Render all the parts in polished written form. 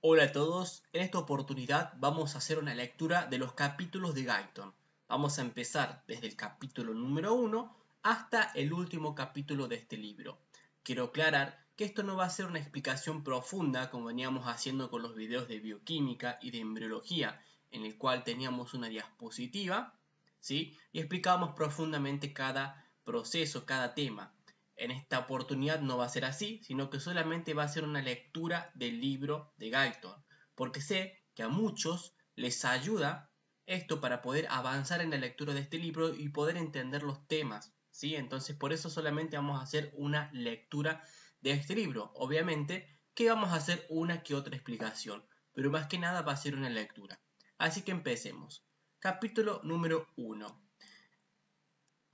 Hola a todos, en esta oportunidad vamos a hacer una lectura de los capítulos de Guyton. Vamos a empezar desde el capítulo número 1 hasta el último capítulo de este libro. Quiero aclarar que esto no va a ser una explicación profunda como veníamos haciendo con los videos de bioquímica y de embriología, en el cual teníamos una diapositiva, ¿sí? Y explicábamos profundamente cada proceso, cada tema. En esta oportunidad no va a ser así, sino que solamente va a ser una lectura del libro de Galton, porque sé que a muchos les ayuda esto para poder avanzar en la lectura de este libro y poder entender los temas, ¿sí? Entonces por eso solamente vamos a hacer una lectura de este libro. Obviamente que vamos a hacer una que otra explicación, pero más que nada va a ser una lectura. Así que empecemos. Capítulo número 1.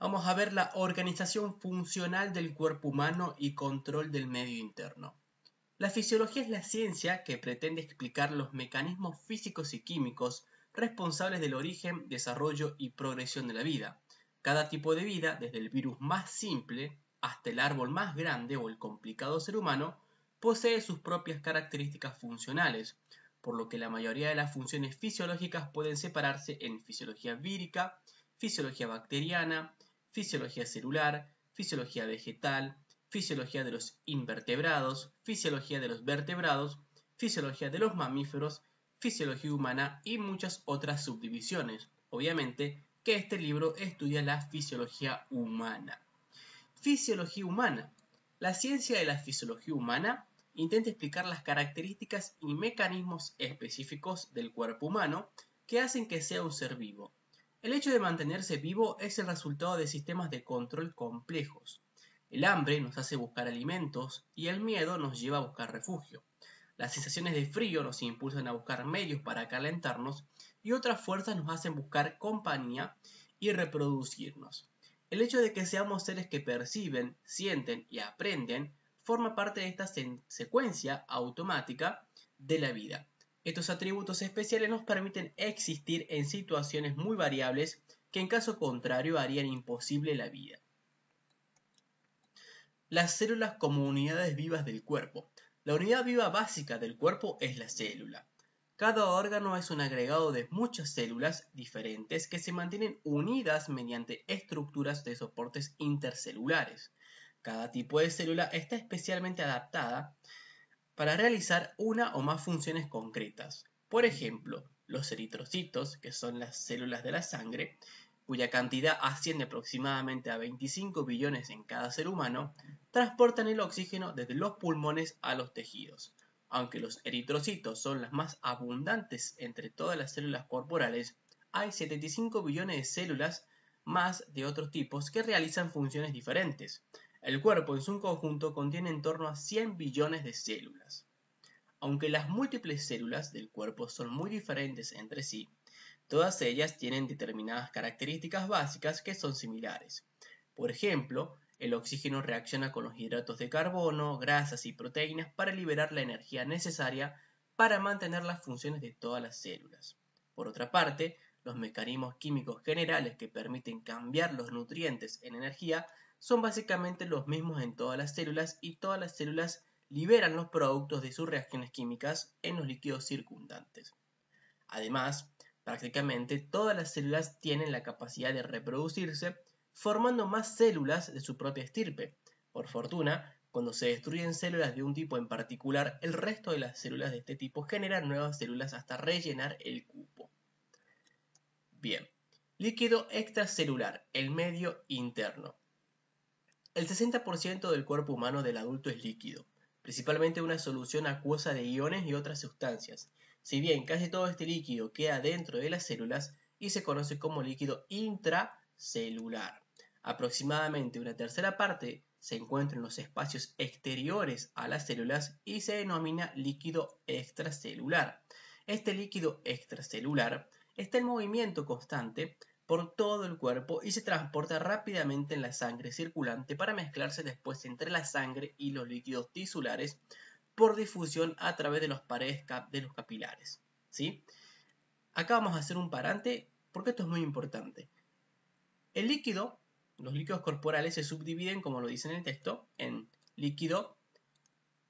Vamos a ver la organización funcional del cuerpo humano y control del medio interno. La fisiología es la ciencia que pretende explicar los mecanismos físicos y químicos responsables del origen, desarrollo y progresión de la vida. Cada tipo de vida, desde el virus más simple hasta el árbol más grande o el complicado ser humano, posee sus propias características funcionales, por lo que la mayoría de las funciones fisiológicas pueden separarse en fisiología vírica, fisiología bacteriana, fisiología celular, fisiología vegetal, fisiología de los invertebrados, fisiología de los vertebrados, fisiología de los mamíferos, fisiología humana y muchas otras subdivisiones. Obviamente que este libro estudia la fisiología humana. Fisiología humana. La ciencia de la fisiología humana intenta explicar las características y mecanismos específicos del cuerpo humano que hacen que sea un ser vivo. El hecho de mantenerse vivo es el resultado de sistemas de control complejos. El hambre nos hace buscar alimentos y el miedo nos lleva a buscar refugio. Las sensaciones de frío nos impulsan a buscar medios para calentarnos y otras fuerzas nos hacen buscar compañía y reproducirnos. El hecho de que seamos seres que perciben, sienten y aprenden forma parte de esta secuencia automática de la vida. Estos atributos especiales nos permiten existir en situaciones muy variables que en caso contrario harían imposible la vida. Las células como unidades vivas del cuerpo. La unidad viva básica del cuerpo es la célula. Cada órgano es un agregado de muchas células diferentes que se mantienen unidas mediante estructuras de soportes intercelulares. Cada tipo de célula está especialmente adaptada para realizar una o más funciones concretas. Por ejemplo, los eritrocitos, que son las células de la sangre, cuya cantidad asciende aproximadamente a 25 billones en cada ser humano, transportan el oxígeno desde los pulmones a los tejidos. Aunque los eritrocitos son las más abundantes entre todas las células corporales, hay 75 billones de células más de otros tipos que realizan funciones diferentes. El cuerpo en su conjunto contiene en torno a 100 billones de células. Aunque las múltiples células del cuerpo son muy diferentes entre sí, todas ellas tienen determinadas características básicas que son similares. Por ejemplo, el oxígeno reacciona con los hidratos de carbono, grasas y proteínas para liberar la energía necesaria para mantener las funciones de todas las células. Por otra parte, los mecanismos químicos generales que permiten cambiar los nutrientes en energía son básicamente los mismos en todas las células y todas las células liberan los productos de sus reacciones químicas en los líquidos circundantes. Además, prácticamente todas las células tienen la capacidad de reproducirse formando más células de su propia estirpe. Por fortuna, cuando se destruyen células de un tipo en particular, el resto de las células de este tipo generan nuevas células hasta rellenar el cupo. Bien, líquido extracelular, el medio interno. El 60% del cuerpo humano del adulto es líquido, principalmente una solución acuosa de iones y otras sustancias, si bien casi todo este líquido queda dentro de las células y se conoce como líquido intracelular. Aproximadamente una tercera parte se encuentra en los espacios exteriores a las células y se denomina líquido extracelular. Este líquido extracelular está en movimiento constante por todo el cuerpo y se transporta rápidamente en la sangre circulante para mezclarse después entre la sangre y los líquidos tisulares por difusión a través de las paredes de los capilares. ¿Sí? Acá vamos a hacer un parante porque esto es muy importante. El líquido, los líquidos corporales se subdividen, como lo dice en el texto, en líquido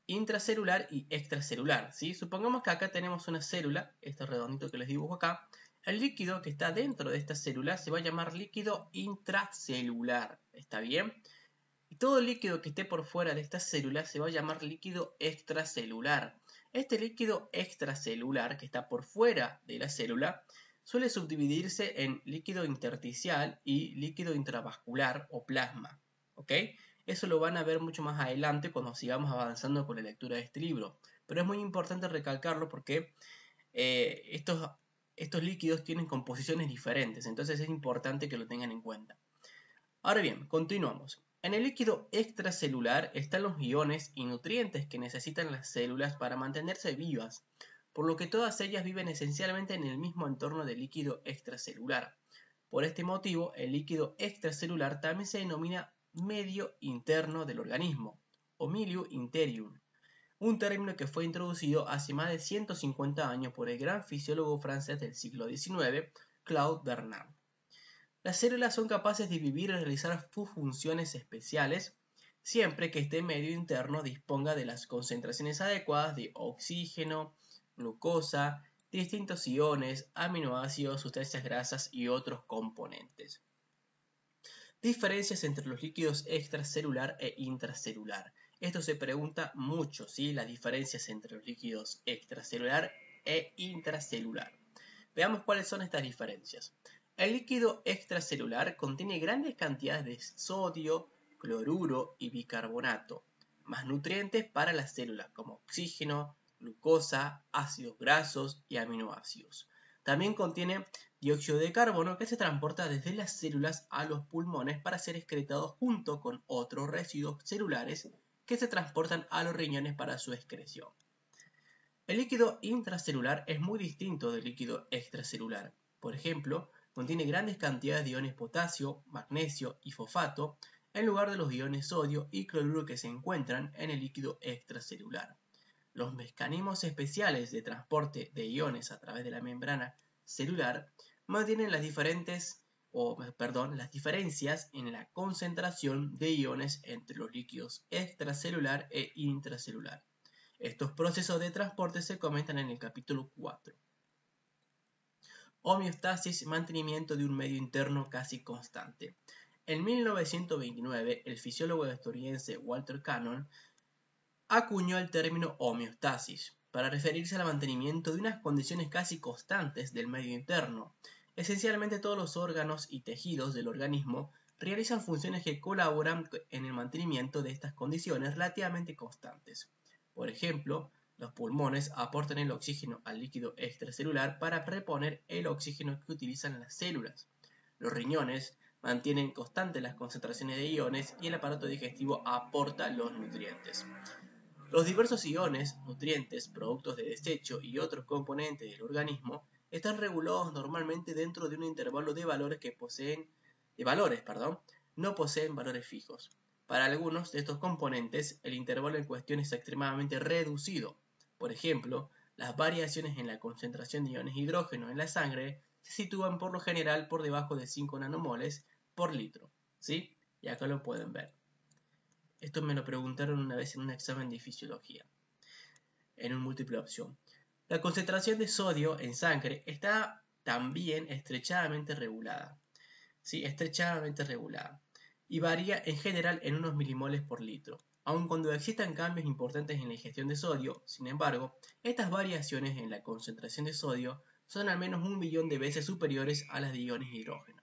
intracelular y extracelular, ¿sí? Supongamos que acá tenemos una célula, este redondito que les dibujo acá. El líquido que está dentro de esta célula se va a llamar líquido intracelular, ¿está bien? Y todo líquido que esté por fuera de esta célula se va a llamar líquido extracelular. Este líquido extracelular que está por fuera de la célula suele subdividirse en líquido intersticial y líquido intravascular o plasma, ¿ok? Eso lo van a ver mucho más adelante cuando sigamos avanzando con la lectura de este libro. Pero es muy importante recalcarlo porque estos líquidos tienen composiciones diferentes, entonces es importante que lo tengan en cuenta. Ahora bien, continuamos. En el líquido extracelular están los iones y nutrientes que necesitan las células para mantenerse vivas, por lo que todas ellas viven esencialmente en el mismo entorno del líquido extracelular. Por este motivo, el líquido extracelular también se denomina medio interno del organismo, o milieu interium, un término que fue introducido hace más de 150 años por el gran fisiólogo francés del siglo XIX, Claude Bernard. Las células son capaces de vivir y realizar sus funciones especiales siempre que este medio interno disponga de las concentraciones adecuadas de oxígeno, glucosa, distintos iones, aminoácidos, sustancias grasas y otros componentes. Diferencias entre los líquidos extracelular e intracelular. Esto se pregunta mucho, ¿sí? Las diferencias entre los líquidos extracelular e intracelular. Veamos cuáles son estas diferencias. El líquido extracelular contiene grandes cantidades de sodio, cloruro y bicarbonato, más nutrientes para la célula como oxígeno, glucosa, ácidos grasos y aminoácidos. También contiene dióxido de carbono que se transporta desde las células a los pulmones para ser excretado junto con otros residuos celulares que se transportan a los riñones para su excreción. El líquido intracelular es muy distinto del líquido extracelular. Por ejemplo, contiene grandes cantidades de iones potasio, magnesio y fosfato en lugar de los iones sodio y cloruro que se encuentran en el líquido extracelular. Los mecanismos especiales de transporte de iones a través de la membrana celular mantienen las diferencias en la concentración de iones entre los líquidos extracelular e intracelular. Estos procesos de transporte se comentan en el capítulo 4. Homeostasis, mantenimiento de un medio interno casi constante. En 1929, el fisiólogo estadounidense Walter Cannon acuñó el término homeostasis para referirse al mantenimiento de unas condiciones casi constantes del medio interno. Esencialmente todos los órganos y tejidos del organismo realizan funciones que colaboran en el mantenimiento de estas condiciones relativamente constantes. Por ejemplo, los pulmones aportan el oxígeno al líquido extracelular para reponer el oxígeno que utilizan las células. Los riñones mantienen constantes las concentraciones de iones y el aparato digestivo aporta los nutrientes. Los diversos iones, nutrientes, productos de desecho y otros componentes del organismo están regulados normalmente dentro de un intervalo de valores no poseen valores fijos. Para algunos de estos componentes, el intervalo en cuestión es extremadamente reducido. Por ejemplo, las variaciones en la concentración de iones hidrógeno en la sangre se sitúan por lo general por debajo de 5 nanomoles por litro, ¿sí? Y acá lo pueden ver. Esto me lo preguntaron una vez en un examen de fisiología, en un múltiple opción. La concentración de sodio en sangre está también estrechamente regulada, ¿sí? Estrechamente regulada, y varía en general en unos milimoles por litro. Aun cuando existan cambios importantes en la ingestión de sodio, sin embargo, estas variaciones en la concentración de sodio son al menos 1 millón de veces superiores a las de iones de hidrógeno.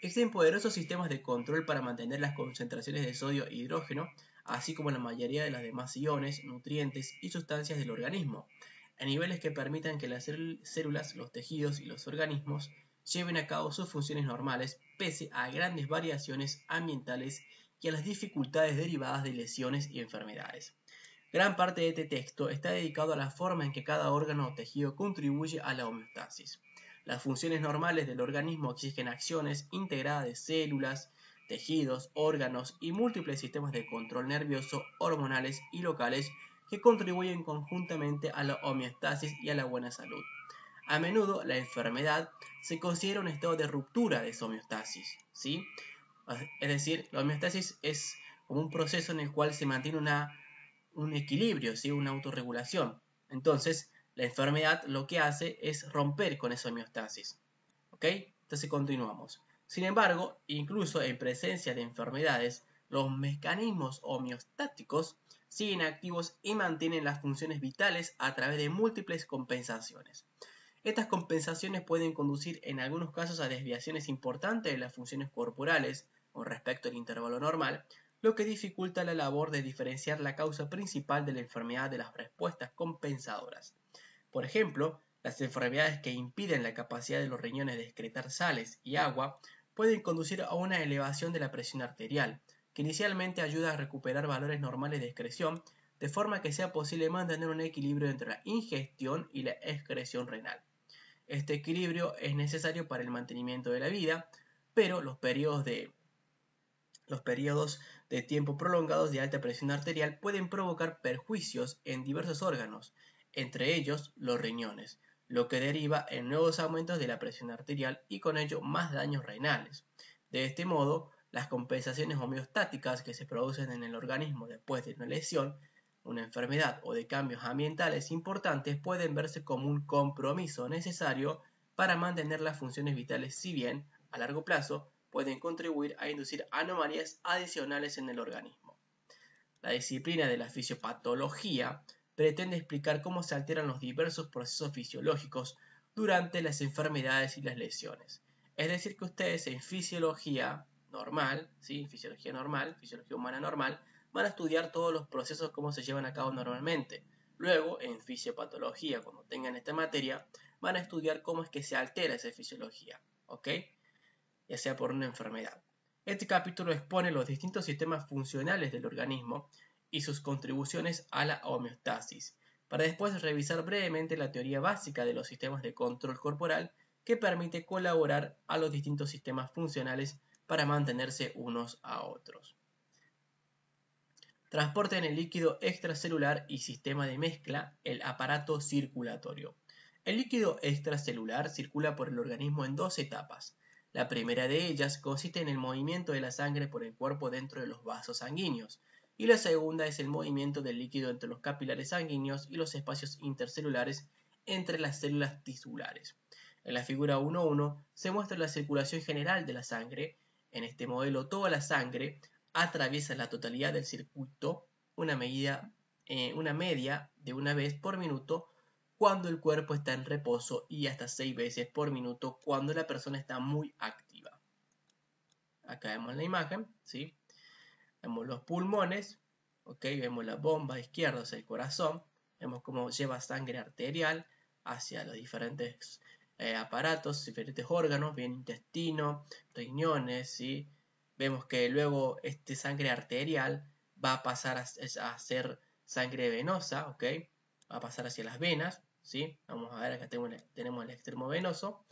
Existen poderosos sistemas de control para mantener las concentraciones de sodio e hidrógeno, así como la mayoría de los demás iones, nutrientes y sustancias del organismo, a niveles que permitan que las células, los tejidos y los organismos lleven a cabo sus funciones normales pese a grandes variaciones ambientales y a las dificultades derivadas de lesiones y enfermedades. Gran parte de este texto está dedicado a la forma en que cada órgano o tejido contribuye a la homeostasis. Las funciones normales del organismo exigen acciones integradas de células, tejidos, órganos y múltiples sistemas de control nervioso, hormonales y locales que contribuyen conjuntamente a la homeostasis y a la buena salud. A menudo la enfermedad se considera un estado de ruptura de esa homeostasis, ¿sí? Es decir, la homeostasis es como un proceso en el cual se mantiene un equilibrio, ¿sí? Una autorregulación. Entonces, la enfermedad lo que hace es romper con esa homeostasis. ¿Ok? Entonces continuamos. Sin embargo, incluso en presencia de enfermedades, los mecanismos homeostáticos siguen activos y mantienen las funciones vitales a través de múltiples compensaciones. Estas compensaciones pueden conducir en algunos casos a desviaciones importantes de las funciones corporales con respecto al intervalo normal, lo que dificulta la labor de diferenciar la causa principal de la enfermedad de las respuestas compensadoras. Por ejemplo, las enfermedades que impiden la capacidad de los riñones de excretar sales y agua pueden conducir a una elevación de la presión arterial, que inicialmente ayuda a recuperar valores normales de excreción, de forma que sea posible mantener un equilibrio entre la ingestión y la excreción renal. Este equilibrio es necesario para el mantenimiento de la vida, pero los periodos de tiempo prolongados de alta presión arterial pueden provocar perjuicios en diversos órganos, entre ellos los riñones, lo que deriva en nuevos aumentos de la presión arterial y con ello más daños renales. De este modo, las compensaciones homeostáticas que se producen en el organismo después de una lesión, una enfermedad o de cambios ambientales importantes pueden verse como un compromiso necesario para mantener las funciones vitales, si bien, a largo plazo, pueden contribuir a inducir anomalías adicionales en el organismo. La disciplina de la fisiopatología pretende explicar cómo se alteran los diversos procesos fisiológicos durante las enfermedades y las lesiones. Es decir, que ustedes en fisiología normal, ¿sí? Fisiología humana normal, van a estudiar todos los procesos cómo se llevan a cabo normalmente. Luego, en fisiopatología, cuando tengan esta materia, van a estudiar cómo es que se altera esa fisiología, ¿ok? Ya sea por una enfermedad. Este capítulo expone los distintos sistemas funcionales del organismo y sus contribuciones a la homeostasis, para después revisar brevemente la teoría básica de los sistemas de control corporal que permite colaborar a los distintos sistemas funcionales para mantenerse unos a otros. Transporte en el líquido extracelular y sistema de mezcla, el aparato circulatorio. El líquido extracelular circula por el organismo en dos etapas. La primera de ellas consiste en el movimiento de la sangre por el cuerpo dentro de los vasos sanguíneos, y la segunda es el movimiento del líquido entre los capilares sanguíneos y los espacios intercelulares entre las células tisulares. En la figura 1.1 se muestra la circulación general de la sangre. En este modelo, toda la sangre atraviesa la totalidad del circuito, una media de una vez por minuto cuando el cuerpo está en reposo y hasta 6 veces por minuto cuando la persona está muy activa. Acá vemos la imagen, ¿sí? Vemos los pulmones, ¿okay? Vemos la bomba izquierda, o sea, el corazón, vemos cómo lleva sangre arterial hacia los diferentes aparatos, diferentes órganos, bien intestino, riñones, ¿sí? Vemos que luego esta sangre arterial va a pasar a ser sangre venosa, ¿ok? Va a pasar hacia las venas, ¿sí? Vamos a ver, acá tenemos el extremo venoso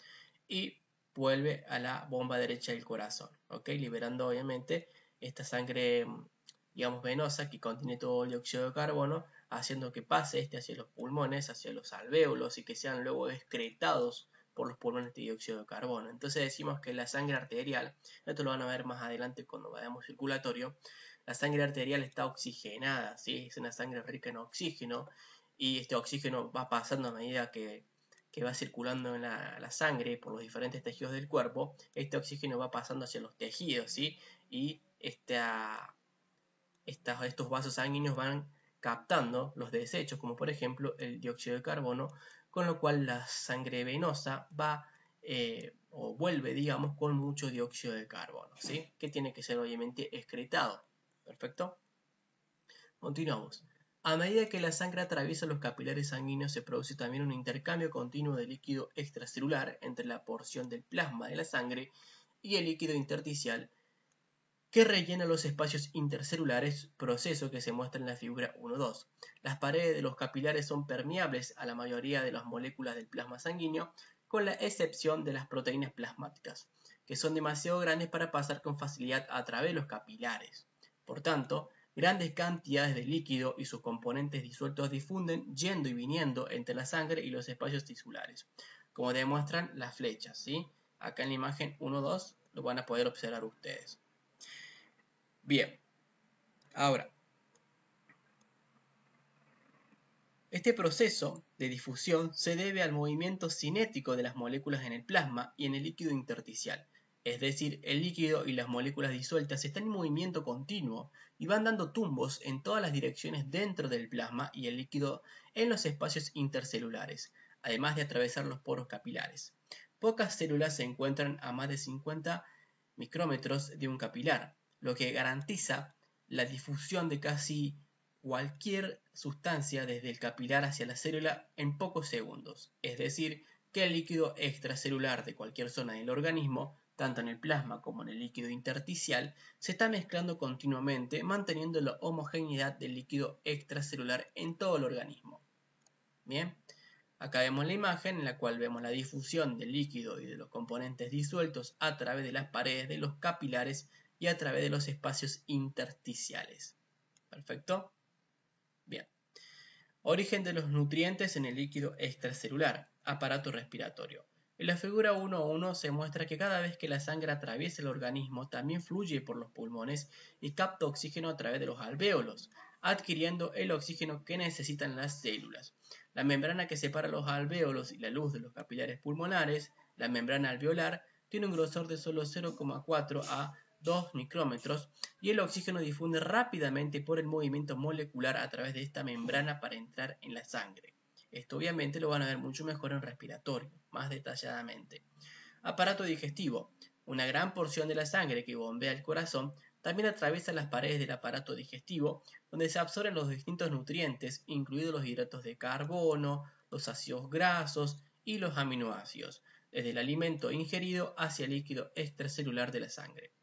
y vuelve a la bomba derecha del corazón, ¿ok? Liberando obviamente esta sangre, digamos, venosa que contiene todo el dióxido de carbono, haciendo que pase hacia los pulmones, hacia los alvéolos y que sean luego excretados por los pulmones de dióxido de carbono. Entonces decimos que la sangre arterial, esto lo van a ver más adelante cuando veamos circulatorio, la sangre arterial está oxigenada, ¿sí? Es una sangre rica en oxígeno y este oxígeno va pasando a medida que va circulando en la sangre por los diferentes tejidos del cuerpo. Este oxígeno va pasando hacia los tejidos, ¿sí? Y estos vasos sanguíneos van captando los desechos, como por ejemplo el dióxido de carbono, con lo cual la sangre venosa va o vuelve, digamos, con mucho dióxido de carbono, ¿sí? Que tiene que ser obviamente excretado. ¿Perfecto? Continuamos. A medida que la sangre atraviesa los capilares sanguíneos se produce también un intercambio continuo de líquido extracelular entre la porción del plasma de la sangre y el líquido intersticial que rellena los espacios intercelulares, proceso que se muestra en la figura 1.2. Las paredes de los capilares son permeables a la mayoría de las moléculas del plasma sanguíneo, con la excepción de las proteínas plasmáticas, que son demasiado grandes para pasar con facilidad a través de los capilares. Por tanto, grandes cantidades de líquido y sus componentes disueltos difunden yendo y viniendo entre la sangre y los espacios tisulares, como demuestran las flechas, ¿sí? Acá en la imagen 1.2 lo van a poder observar ustedes. Bien, Ahora, este proceso de difusión se debe al movimiento cinético de las moléculas en el plasma y en el líquido intersticial. Es decir, el líquido y las moléculas disueltas están en movimiento continuo y van dando tumbos en todas las direcciones dentro del plasma y el líquido en los espacios intercelulares, además de atravesar los poros capilares. Pocas células se encuentran a más de 50 micrómetros de un capilar, lo que garantiza la difusión de casi cualquier sustancia desde el capilar hacia la célula en pocos segundos, es decir, que el líquido extracelular de cualquier zona del organismo, tanto en el plasma como en el líquido intersticial, se está mezclando continuamente, manteniendo la homogeneidad del líquido extracelular en todo el organismo. Bien, acá vemos la imagen en la cual vemos la difusión del líquido y de los componentes disueltos a través de las paredes de los capilares y a través de los espacios intersticiales. Perfecto. Bien. Origen de los nutrientes en el líquido extracelular, aparato respiratorio. En la figura 1.1 se muestra que cada vez que la sangre atraviesa el organismo, también fluye por los pulmones y capta oxígeno a través de los alvéolos, adquiriendo el oxígeno que necesitan las células. La membrana que separa los alvéolos y la luz de los capilares pulmonares, la membrana alveolar, tiene un grosor de solo 0,4 a 2 micrómetros y el oxígeno difunde rápidamente por el movimiento molecular a través de esta membrana para entrar en la sangre. Esto obviamente lo van a ver mucho mejor en respiratorio, más detalladamente. Aparato digestivo. Una gran porción de la sangre que bombea el corazón también atraviesa las paredes del aparato digestivo, donde se absorben los distintos nutrientes, incluidos los hidratos de carbono, los ácidos grasos y los aminoácidos, desde el alimento ingerido hacia el líquido extracelular de la sangre.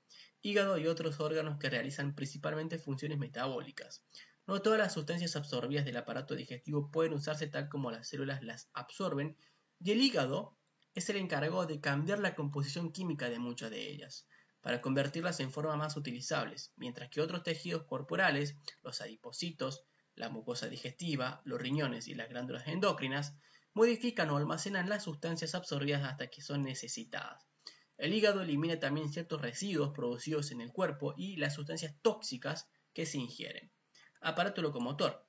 Hígado y otros órganos que realizan principalmente funciones metabólicas. No todas las sustancias absorbidas del aparato digestivo pueden usarse tal como las células las absorben, y el hígado es el encargado de cambiar la composición química de muchas de ellas, para convertirlas en formas más utilizables, mientras que otros tejidos corporales, los adipocitos, la mucosa digestiva, los riñones y las glándulas endocrinas, modifican o almacenan las sustancias absorbidas hasta que son necesitadas. El hígado elimina también ciertos residuos producidos en el cuerpo y las sustancias tóxicas que se ingieren. Aparato locomotor.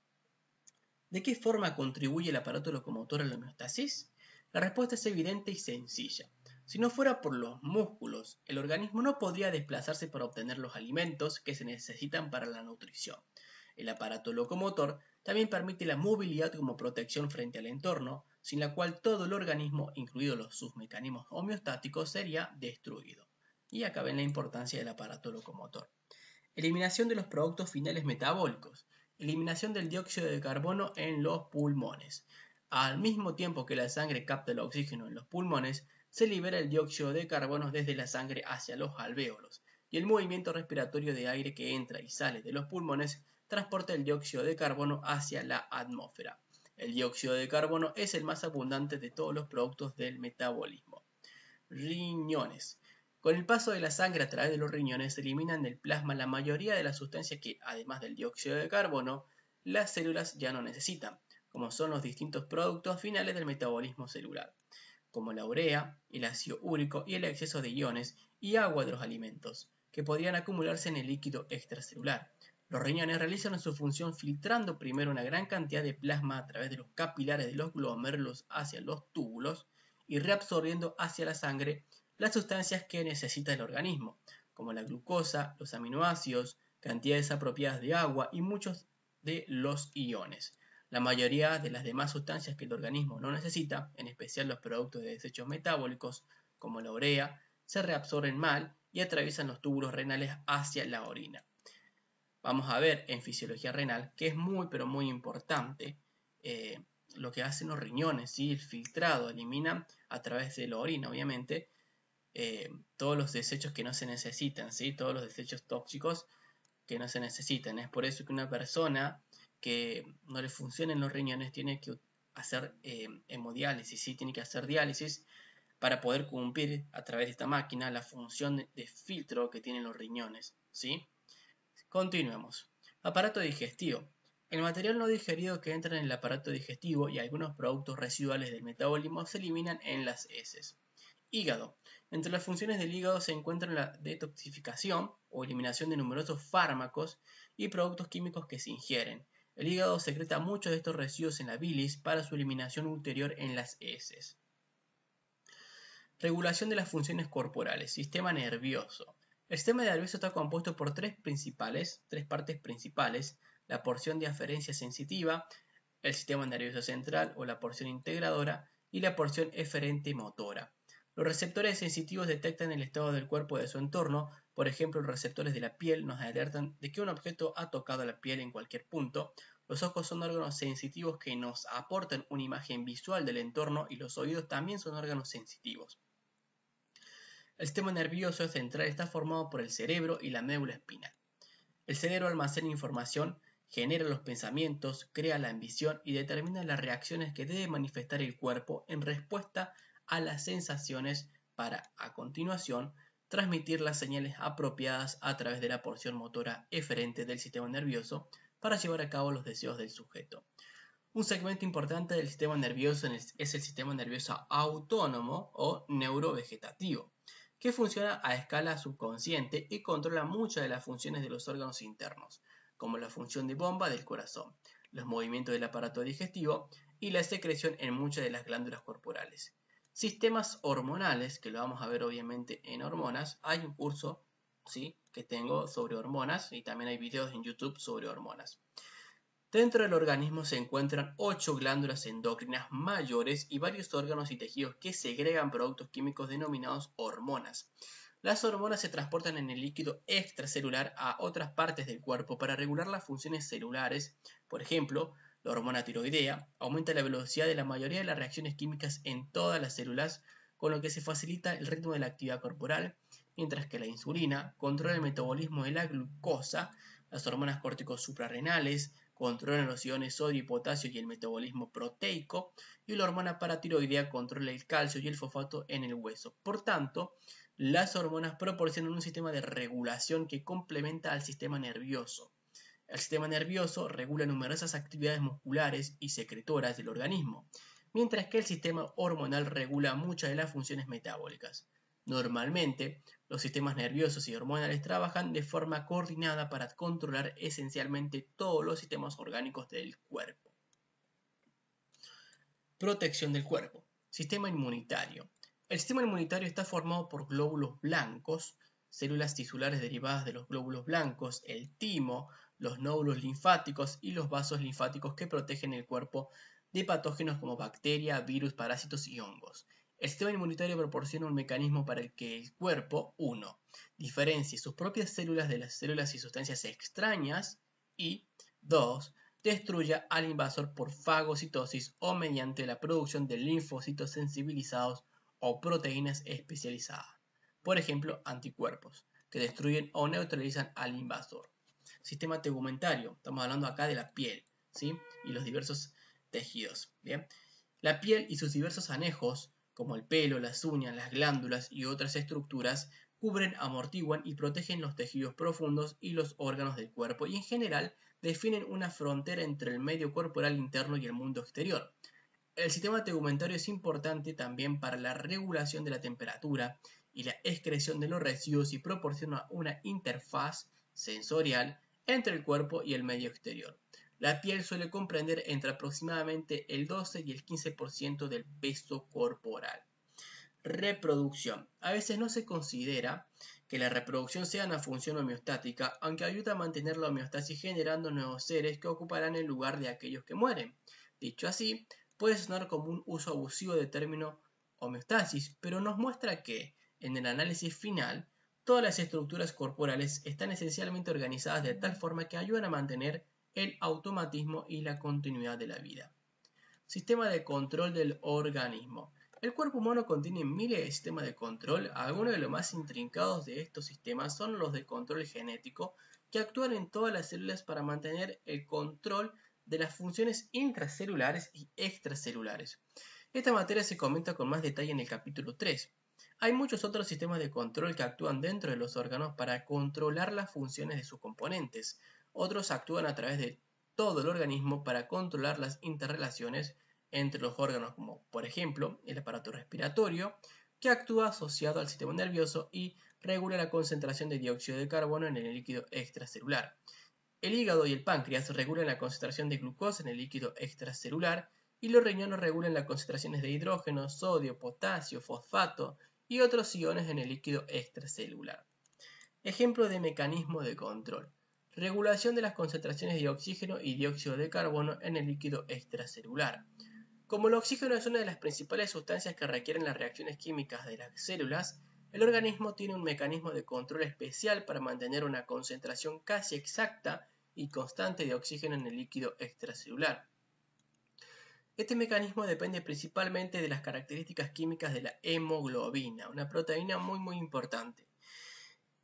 ¿De qué forma contribuye el aparato locomotor a la homeostasis? La respuesta es evidente y sencilla. Si no fuera por los músculos, el organismo no podría desplazarse para obtener los alimentos que se necesitan para la nutrición. El aparato locomotor también permite la movilidad como protección frente al entorno, sin la cual todo el organismo, incluidos sus mecanismos homeostáticos, sería destruido. Y acá ven la importancia del aparato locomotor. Eliminación de los productos finales metabólicos. Eliminación del dióxido de carbono en los pulmones. Al mismo tiempo que la sangre capta el oxígeno en los pulmones, se libera el dióxido de carbono desde la sangre hacia los alvéolos, y el movimiento respiratorio de aire que entra y sale de los pulmones transporta el dióxido de carbono hacia la atmósfera. El dióxido de carbono es el más abundante de todos los productos del metabolismo. Riñones. Con el paso de la sangre a través de los riñones se eliminan del plasma la mayoría de las sustancias que, además del dióxido de carbono, las células ya no necesitan, como son los distintos productos finales del metabolismo celular, como la urea, el ácido úrico y el exceso de iones y agua de los alimentos, que podrían acumularse en el líquido extracelular. Los riñones realizan su función filtrando primero una gran cantidad de plasma a través de los capilares de los glomérulos hacia los túbulos y reabsorbiendo hacia la sangre las sustancias que necesita el organismo, como la glucosa, los aminoácidos, cantidades apropiadas de agua y muchos de los iones. La mayoría de las demás sustancias que el organismo no necesita, en especial los productos de desechos metabólicos, como la urea, se reabsorben mal y atraviesan los túbulos renales hacia la orina. Vamos a ver en fisiología renal que es muy pero muy importante lo que hacen los riñones, ¿sí? El filtrado, eliminan a través de la orina obviamente todos los desechos que no se necesitan, ¿sí? Todos los desechos tóxicos que no se necesitan. Es por eso que una persona que no le funcionen los riñones tiene que hacer hemodiálisis, ¿sí? Tiene que hacer diálisis para poder cumplir a través de esta máquina la función de filtro que tienen los riñones, ¿sí? Continuemos. Aparato digestivo. El material no digerido que entra en el aparato digestivo y algunos productos residuales del metabolismo se eliminan en las heces. Hígado. Entre las funciones del hígado se encuentran la detoxificación o eliminación de numerosos fármacos y productos químicos que se ingieren. El hígado secreta muchos de estos residuos en la bilis para su eliminación ulterior en las heces. Regulación de las funciones corporales. Sistema nervioso. El sistema nervioso está compuesto por tres partes principales: la porción de aferencia sensitiva, el sistema nervioso central o la porción integradora y la porción eferente motora. Los receptores sensitivos detectan el estado del cuerpo de su entorno. Por ejemplo, los receptores de la piel nos alertan de que un objeto ha tocado la piel en cualquier punto. Los ojos son órganos sensitivos que nos aportan una imagen visual del entorno, y los oídos también son órganos sensitivos. El sistema nervioso central está formado por el cerebro y la médula espinal. El cerebro almacena información, genera los pensamientos, crea la ambición y determina las reacciones que debe manifestar el cuerpo en respuesta a las sensaciones para, a continuación, transmitir las señales apropiadas a través de la porción motora eferente del sistema nervioso para llevar a cabo los deseos del sujeto. Un segmento importante del sistema nervioso es el sistema nervioso autónomo o neurovegetativo, que funciona a escala subconsciente y controla muchas de las funciones de los órganos internos, como la función de bomba del corazón, los movimientos del aparato digestivo y la secreción en muchas de las glándulas corporales. Sistemas hormonales, que lo vamos a ver obviamente en hormonas. Hay un curso, ¿sí?, que tengo sobre hormonas, y también hay videos en YouTube sobre hormonas. Dentro del organismo se encuentran 8 glándulas endocrinas mayores y varios órganos y tejidos que segregan productos químicos denominados hormonas. Las hormonas se transportan en el líquido extracelular a otras partes del cuerpo para regular las funciones celulares. Por ejemplo, la hormona tiroidea aumenta la velocidad de la mayoría de las reacciones químicas en todas las células, con lo que se facilita el ritmo de la actividad corporal, mientras que la insulina controla el metabolismo de la glucosa. Las hormonas córticos suprarrenales controlan los iones sodio y potasio y el metabolismo proteico, y la hormona paratiroidea controla el calcio y el fosfato en el hueso. Por tanto, las hormonas proporcionan un sistema de regulación que complementa al sistema nervioso. El sistema nervioso regula numerosas actividades musculares y secretoras del organismo, mientras que el sistema hormonal regula muchas de las funciones metabólicas. Normalmente, los sistemas nerviosos y hormonales trabajan de forma coordinada para controlar esencialmente todos los sistemas orgánicos del cuerpo. Protección del cuerpo. Sistema inmunitario. El sistema inmunitario está formado por glóbulos blancos, células tisulares derivadas de los glóbulos blancos, el timo, los nódulos linfáticos y los vasos linfáticos que protegen el cuerpo de patógenos como bacterias, virus, parásitos y hongos. El sistema inmunitario proporciona un mecanismo para el que el cuerpo, 1. diferencie sus propias células de las células y sustancias extrañas, y 2. destruya al invasor por fagocitosis o mediante la producción de linfocitos sensibilizados o proteínas especializadas, por ejemplo, anticuerpos, que destruyen o neutralizan al invasor. Sistema tegumentario, estamos hablando acá de la piel, ¿sí?, y los diversos tejidos. Bien, la piel y sus diversos anejos, como el pelo, las uñas, las glándulas y otras estructuras, cubren, amortiguan y protegen los tejidos profundos y los órganos del cuerpo, y en general definen una frontera entre el medio corporal interno y el mundo exterior. El sistema tegumentario es importante también para la regulación de la temperatura y la excreción de los residuos, y proporciona una interfaz sensorial entre el cuerpo y el medio exterior. La piel suele comprender entre aproximadamente el 12 y el 15% del peso corporal. Reproducción. A veces no se considera que la reproducción sea una función homeostática, aunque ayuda a mantener la homeostasis generando nuevos seres que ocuparán el lugar de aquellos que mueren. Dicho así, puede sonar como un uso abusivo del término homeostasis, pero nos muestra que, en el análisis final, todas las estructuras corporales están esencialmente organizadas de tal forma que ayudan a mantener el automatismo y la continuidad de la vida. Sistema de control del organismo. El cuerpo humano contiene miles de sistemas de control. Algunos de los más intrincados de estos sistemas son los de control genético, que actúan en todas las células para mantener el control de las funciones intracelulares y extracelulares. Esta materia se comenta con más detalle en el capítulo 3. Hay muchos otros sistemas de control que actúan dentro de los órganos para controlar las funciones de sus componentes. Otros actúan a través de todo el organismo para controlar las interrelaciones entre los órganos, como por ejemplo el aparato respiratorio, que actúa asociado al sistema nervioso y regula la concentración de dióxido de carbono en el líquido extracelular. El hígado y el páncreas regulan la concentración de glucosa en el líquido extracelular y los riñones regulan las concentraciones de hidrógeno, sodio, potasio, fosfato y otros iones en el líquido extracelular. Ejemplo de mecanismo de control. Regulación de las concentraciones de oxígeno y dióxido de carbono en el líquido extracelular. Como el oxígeno es una de las principales sustancias que requieren las reacciones químicas de las células, el organismo tiene un mecanismo de control especial para mantener una concentración casi exacta y constante de oxígeno en el líquido extracelular. Este mecanismo depende principalmente de las características químicas de la hemoglobina, una proteína muy importante.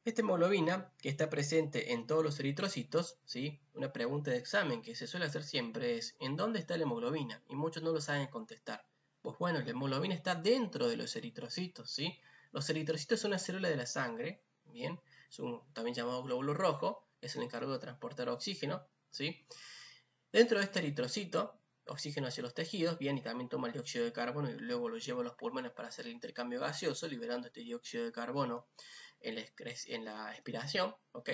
Esta hemoglobina, que está presente en todos los eritrocitos, ¿sí? Una pregunta de examen que se suele hacer siempre es ¿en dónde está la hemoglobina? Y muchos no lo saben contestar. Pues bueno, la hemoglobina está dentro de los eritrocitos, ¿sí? Los eritrocitos son una célula de la sangre, ¿bien? Es también llamado glóbulo rojo, es el encargado de transportar oxígeno, ¿sí? Dentro de este eritrocito, oxígeno hacia los tejidos, bien, y también toma el dióxido de carbono y luego lo lleva a los pulmones para hacer el intercambio gaseoso, liberando este dióxido de carbono en la expiración, ¿ok?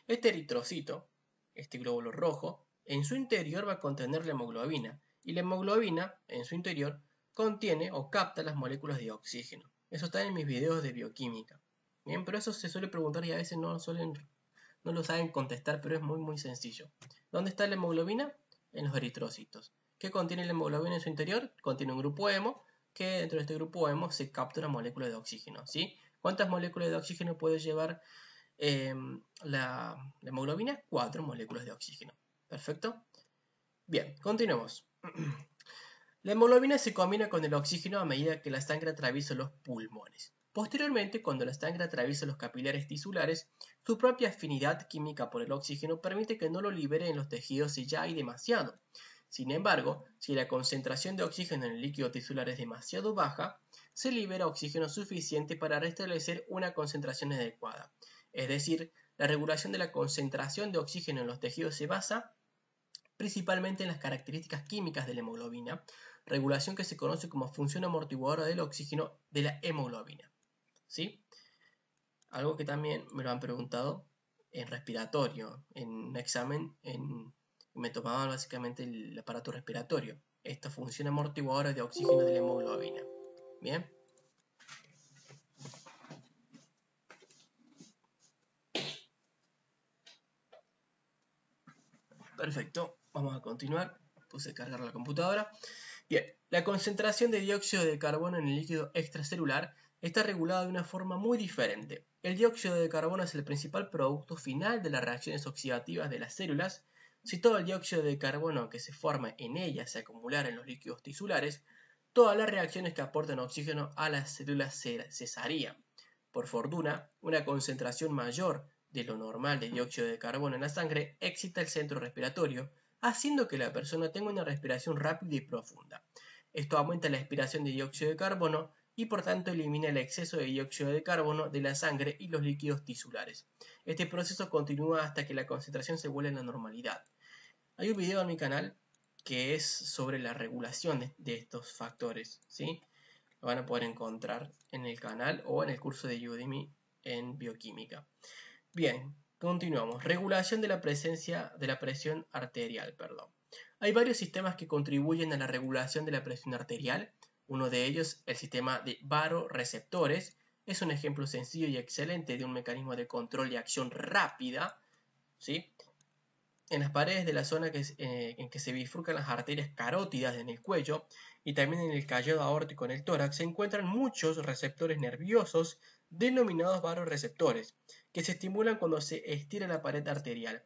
Este eritrocito, este glóbulo rojo, en su interior va a contener la hemoglobina, y la hemoglobina, en su interior, contiene o capta las moléculas de oxígeno. Eso está en mis videos de bioquímica. Bien, pero eso se suele preguntar y a veces no lo saben contestar, pero es muy sencillo. ¿Dónde está la hemoglobina? En los eritrocitos. ¿Qué contiene la hemoglobina en su interior? Contiene un grupo hemo, que dentro de este grupo hemo se captura moléculas de oxígeno, ¿sí? ¿Cuántas moléculas de oxígeno puede llevar la hemoglobina? 4 moléculas de oxígeno. ¿Perfecto? Bien, continuemos. La hemoglobina se combina con el oxígeno a medida que la sangre atraviesa los pulmones. Posteriormente, cuando la sangre atraviesa los capilares tisulares, su propia afinidad química por el oxígeno permite que no lo libere en los tejidos si ya hay demasiado. Sin embargo, si la concentración de oxígeno en el líquido tisular es demasiado baja, se libera oxígeno suficiente para restablecer una concentración adecuada. Es decir, la regulación de la concentración de oxígeno en los tejidos se basa principalmente en las características químicas de la hemoglobina, regulación que se conoce como función amortiguadora del oxígeno de la hemoglobina. ¿Sí? Algo que también me lo han preguntado en respiratorio, en un examen, me tomaban básicamente el aparato respiratorio. Esta función amortiguadora de oxígeno de la hemoglobina. Bien. Perfecto, vamos a continuar. Puse a cargar la computadora. Bien, la concentración de dióxido de carbono en el líquido extracelular está regulada de una forma muy diferente. El dióxido de carbono es el principal producto final de las reacciones oxidativas de las células. Si todo el dióxido de carbono que se forma en ellas se acumulara en los líquidos tisulares, todas las reacciones que aportan oxígeno a las células cesarían. Por fortuna, una concentración mayor de lo normal de dióxido de carbono en la sangre excita el centro respiratorio, haciendo que la persona tenga una respiración rápida y profunda. Esto aumenta la expiración de dióxido de carbono y por tanto elimina el exceso de dióxido de carbono de la sangre y los líquidos tisulares. Este proceso continúa hasta que la concentración se vuelve a la normalidad. Hay un video en mi canal que es sobre la regulación de estos factores, ¿sí? Lo van a poder encontrar en el canal o en el curso de Udemy en bioquímica. Bien, continuamos. Regulación de la presión arterial, perdón. Hay varios sistemas que contribuyen a la regulación de la presión arterial. Uno de ellos, el sistema de varoreceptores, es un ejemplo sencillo y excelente de un mecanismo de control y acción rápida, ¿sí? En las paredes de la zona en que se bifurcan las arterias carótidas en el cuello y también en el callado aórtico en el tórax se encuentran muchos receptores nerviosos denominados varoreceptores, que se estimulan cuando se estira la pared arterial.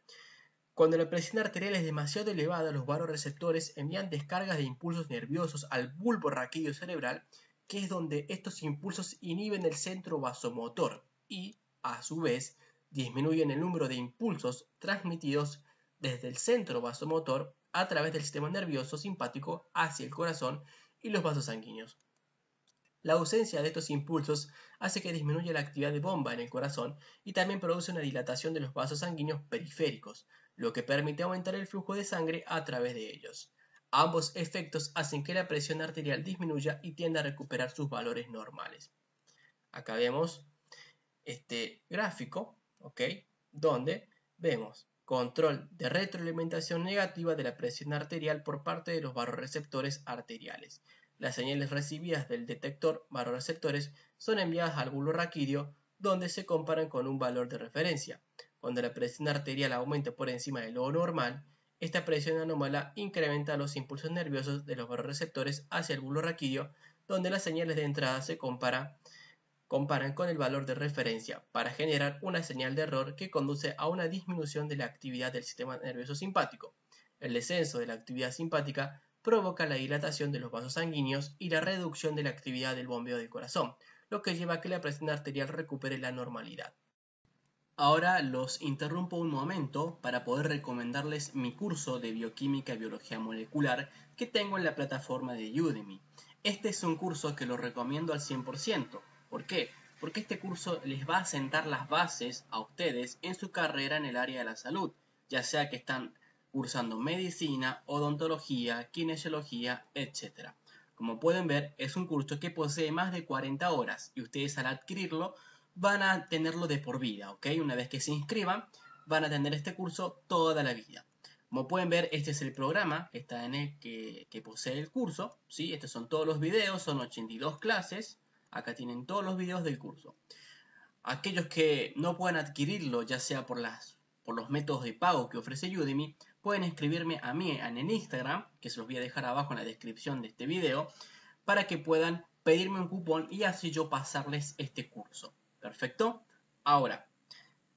Cuando la presión arterial es demasiado elevada, los varoreceptores envían descargas de impulsos nerviosos al bulbo raquídeo cerebral, que es donde estos impulsos inhiben el centro vasomotor y, a su vez, disminuyen el número de impulsos transmitidos desde el centro vasomotor a través del sistema nervioso simpático hacia el corazón y los vasos sanguíneos. La ausencia de estos impulsos hace que disminuya la actividad de bomba en el corazón y también produce una dilatación de los vasos sanguíneos periféricos, lo que permite aumentar el flujo de sangre a través de ellos. Ambos efectos hacen que la presión arterial disminuya y tienda a recuperar sus valores normales. Acá vemos este gráfico, ¿ok? Donde vemos control de retroalimentación negativa de la presión arterial por parte de los barroreceptores arteriales. Las señales recibidas del detector barroreceptores son enviadas al bulbo raquídeo, donde se comparan con un valor de referencia. Cuando la presión arterial aumenta por encima de lo normal, esta presión anómala incrementa los impulsos nerviosos de los barroreceptores hacia el bulbo raquídeo, donde las señales de entrada se comparan con el valor de referencia para generar una señal de error que conduce a una disminución de la actividad del sistema nervioso simpático. El descenso de la actividad simpática provoca la dilatación de los vasos sanguíneos y la reducción de la actividad del bombeo del corazón, lo que lleva a que la presión arterial recupere la normalidad. Ahora los interrumpo un momento para poder recomendarles mi curso de bioquímica y biología molecular que tengo en la plataforma de Udemy. Este es un curso que lo recomiendo al 100%. ¿Por qué? Porque este curso les va a sentar las bases a ustedes en su carrera en el área de la salud, ya sea que están cursando medicina, odontología, kinesiología, etc. Como pueden ver, es un curso que posee más de 40 horas y ustedes al adquirirlo van a tenerlo de por vida, ¿ok? Una vez que se inscriban, van a tener este curso toda la vida. Como pueden ver, este es el programa que está en el que posee el curso, ¿sí? Estos son todos los videos, son 82 clases. Acá tienen todos los videos del curso. Aquellos que no puedan adquirirlo, ya sea por los métodos de pago que ofrece Udemy, pueden escribirme a mí en el Instagram, que se los voy a dejar abajo en la descripción de este video, para que puedan pedirme un cupón y así yo pasarles este curso. ¿Perfecto? Ahora,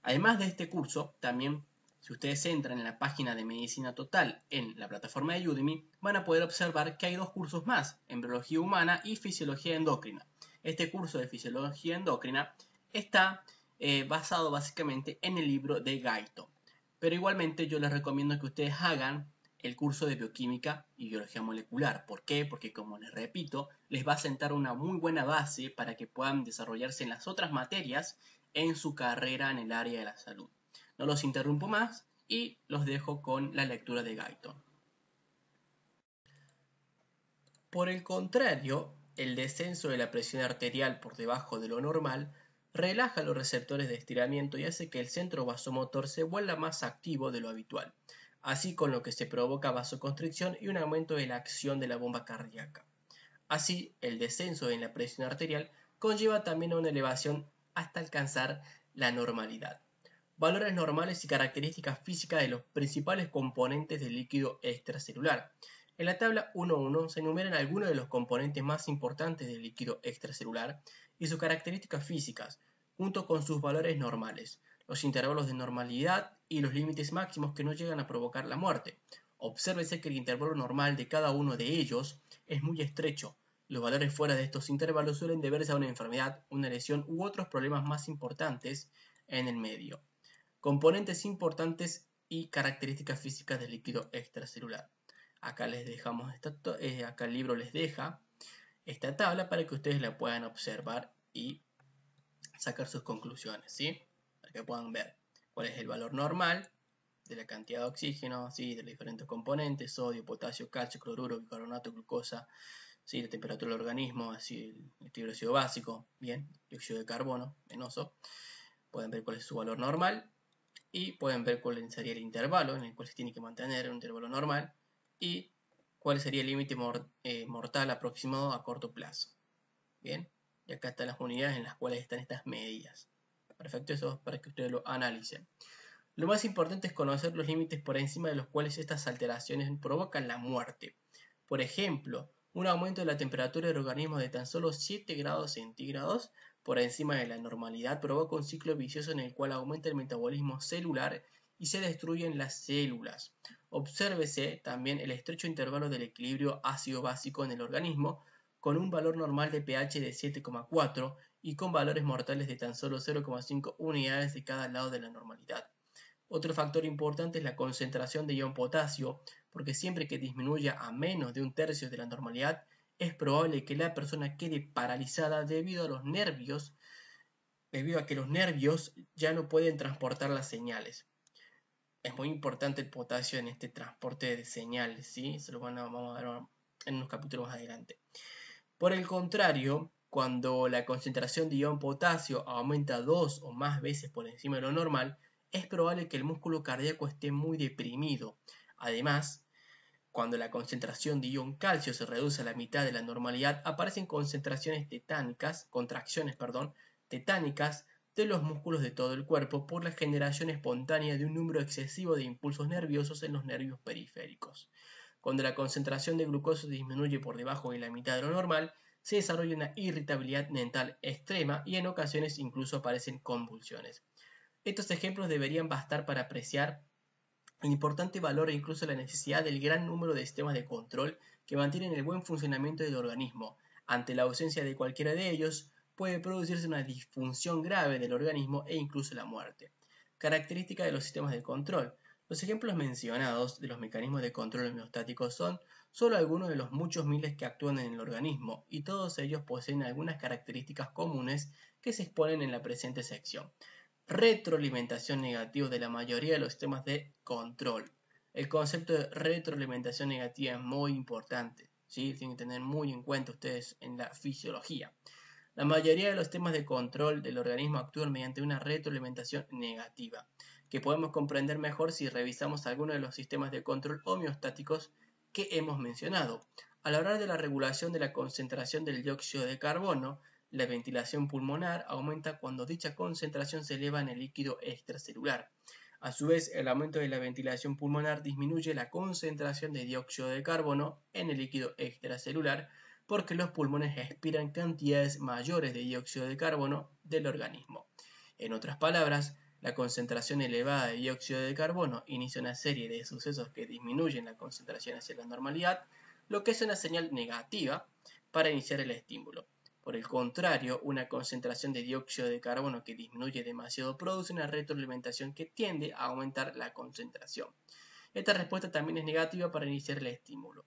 además de este curso, también si ustedes entran en la página de Medicina Total en la plataforma de Udemy, van a poder observar que hay dos cursos más, Embriología Humana y Fisiología Endocrina. Este curso de Fisiología Endocrina está basado básicamente en el libro de Guyton. Pero igualmente yo les recomiendo que ustedes hagan el curso de Bioquímica y Biología Molecular. ¿Por qué? Porque como les repito, les va a sentar una muy buena base para que puedan desarrollarse en las otras materias en su carrera en el área de la salud. No los interrumpo más y los dejo con la lectura de Guyton. Por el contrario, el descenso de la presión arterial por debajo de lo normal relaja los receptores de estiramiento y hace que el centro vasomotor se vuelva más activo de lo habitual, así con lo que se provoca vasoconstricción y un aumento de la acción de la bomba cardíaca. Así, el descenso en la presión arterial conlleva también a una elevación hasta alcanzar la normalidad. Valores normales y características físicas de los principales componentes del líquido extracelular. En la tabla 1.1 se enumeran algunos de los componentes más importantes del líquido extracelular y sus características físicas, junto con sus valores normales, los intervalos de normalidad y los límites máximos que no llegan a provocar la muerte. Obsérvese que el intervalo normal de cada uno de ellos es muy estrecho. Los valores fuera de estos intervalos suelen deberse a una enfermedad, una lesión u otros problemas más importantes en el medio. Componentes importantes y características físicas del líquido extracelular. Acá les dejamos acá el libro les deja esta tabla para que ustedes la puedan observar y sacar sus conclusiones, ¿sí? Para que puedan ver cuál es el valor normal de la cantidad de oxígeno, ¿sí? De los diferentes componentes, sodio, potasio, calcio, cloruro, bicarbonato, glucosa, ¿sí? La temperatura del organismo, así el triglicérido básico, bien, dióxido de carbono, venoso. Pueden ver cuál es su valor normal y pueden ver cuál sería el intervalo en el cual se tiene que mantener un intervalo normal y cuál sería el límite mortal aproximado a corto plazo. Bien, y acá están las unidades en las cuales están estas medidas. Perfecto, eso es para que ustedes lo analicen. Lo más importante es conocer los límites por encima de los cuales estas alteraciones provocan la muerte. Por ejemplo, un aumento de la temperatura del organismo de tan solo 7 grados centígrados por encima de la normalidad provoca un ciclo vicioso en el cual aumenta el metabolismo celular y se destruyen las células. Obsérvese también el estrecho intervalo del equilibrio ácido-básico en el organismo, con un valor normal de pH de 7,4 y con valores mortales de tan solo 0,5 unidades de cada lado de la normalidad. Otro factor importante es la concentración de ion potasio, porque siempre que disminuya a menos de un tercio de la normalidad, es probable que la persona quede paralizada debido a que los nervios ya no pueden transportar las señales. Es muy importante el potasio en este transporte de señales, ¿sí? Eso lo vamos a ver en unos capítulos más adelante. Por el contrario, cuando la concentración de ion potasio aumenta 2 o más veces por encima de lo normal, es probable que el músculo cardíaco esté muy deprimido. Además, cuando la concentración de ion calcio se reduce a la mitad de la normalidad, aparecen contracciones tetánicas de los músculos de todo el cuerpo por la generación espontánea de un número excesivo de impulsos nerviosos en los nervios periféricos. Cuando la concentración de glucosa disminuye por debajo de la mitad de lo normal, se desarrolla una irritabilidad mental extrema y en ocasiones incluso aparecen convulsiones. Estos ejemplos deberían bastar para apreciar el importante valor e incluso la necesidad del gran número de sistemas de control que mantienen el buen funcionamiento del organismo. Ante la ausencia de cualquiera de ellos, puede producirse una disfunción grave del organismo e incluso la muerte. Característica de los sistemas de control. Los ejemplos mencionados de los mecanismos de control homeostáticos son solo algunos de los muchos miles que actúan en el organismo, y todos ellos poseen algunas características comunes que se exponen en la presente sección. Retroalimentación negativa de la mayoría de los sistemas de control. El concepto de retroalimentación negativa es muy importante, ¿sí? Tienen que tener muy en cuenta ustedes en la fisiología. La mayoría de los sistemas de control del organismo actúan mediante una retroalimentación negativa, que podemos comprender mejor si revisamos algunos de los sistemas de control homeostáticos que hemos mencionado. Al hablar de la regulación de la concentración del dióxido de carbono, la ventilación pulmonar aumenta cuando dicha concentración se eleva en el líquido extracelular. A su vez, el aumento de la ventilación pulmonar disminuye la concentración de dióxido de carbono en el líquido extracelular, porque los pulmones expiran cantidades mayores de dióxido de carbono del organismo. En otras palabras, la concentración elevada de dióxido de carbono inicia una serie de sucesos que disminuyen la concentración hacia la normalidad, lo que es una señal negativa para iniciar el estímulo. Por el contrario, una concentración de dióxido de carbono que disminuye demasiado produce una retroalimentación que tiende a aumentar la concentración. Esta respuesta también es negativa para iniciar el estímulo.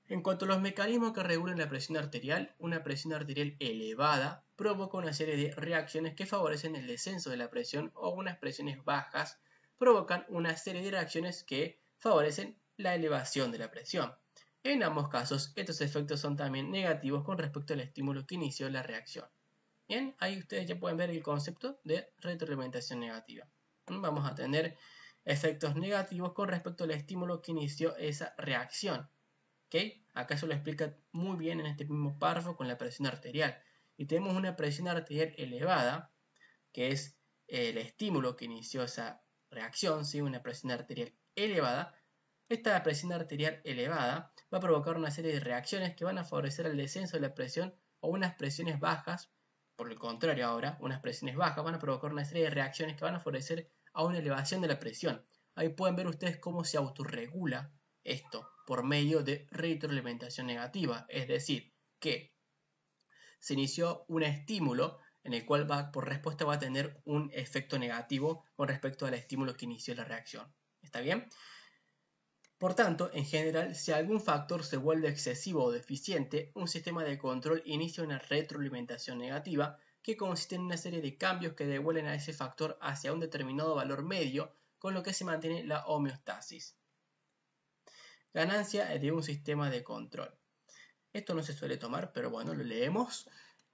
En cuanto a los mecanismos que regulan la presión arterial, una presión arterial elevada provoca una serie de reacciones que favorecen el descenso de la presión, o unas presiones bajas provocan una serie de reacciones que favorecen la elevación de la presión. En ambos casos, estos efectos son también negativos con respecto al estímulo que inició la reacción. Bien, ahí ustedes ya pueden ver el concepto de retroalimentación negativa. Vamos a tener efectos negativos con respecto al estímulo que inició esa reacción. ¿Okay? Acá se lo explica muy bien en este mismo párrafo con la presión arterial. Y tenemos una presión arterial elevada, que es el estímulo que inició esa reacción, ¿sí? Una presión arterial elevada. Esta presión arterial elevada va a provocar una serie de reacciones que van a favorecer el descenso de la presión, o unas presiones bajas. Por el contrario, ahora, unas presiones bajas van a provocar una serie de reacciones que van a favorecer a una elevación de la presión. Ahí pueden ver ustedes cómo se autorregula esto por medio de retroalimentación negativa, es decir, que se inició un estímulo en el cual por respuesta va a tener un efecto negativo con respecto al estímulo que inició la reacción. ¿Está bien? Por tanto, en general, si algún factor se vuelve excesivo o deficiente, un sistema de control inicia una retroalimentación negativa que consiste en una serie de cambios que devuelven a ese factor hacia un determinado valor medio, con lo que se mantiene la homeostasis. Ganancia de un sistema de control. Esto no se suele tomar, pero bueno, lo leemos.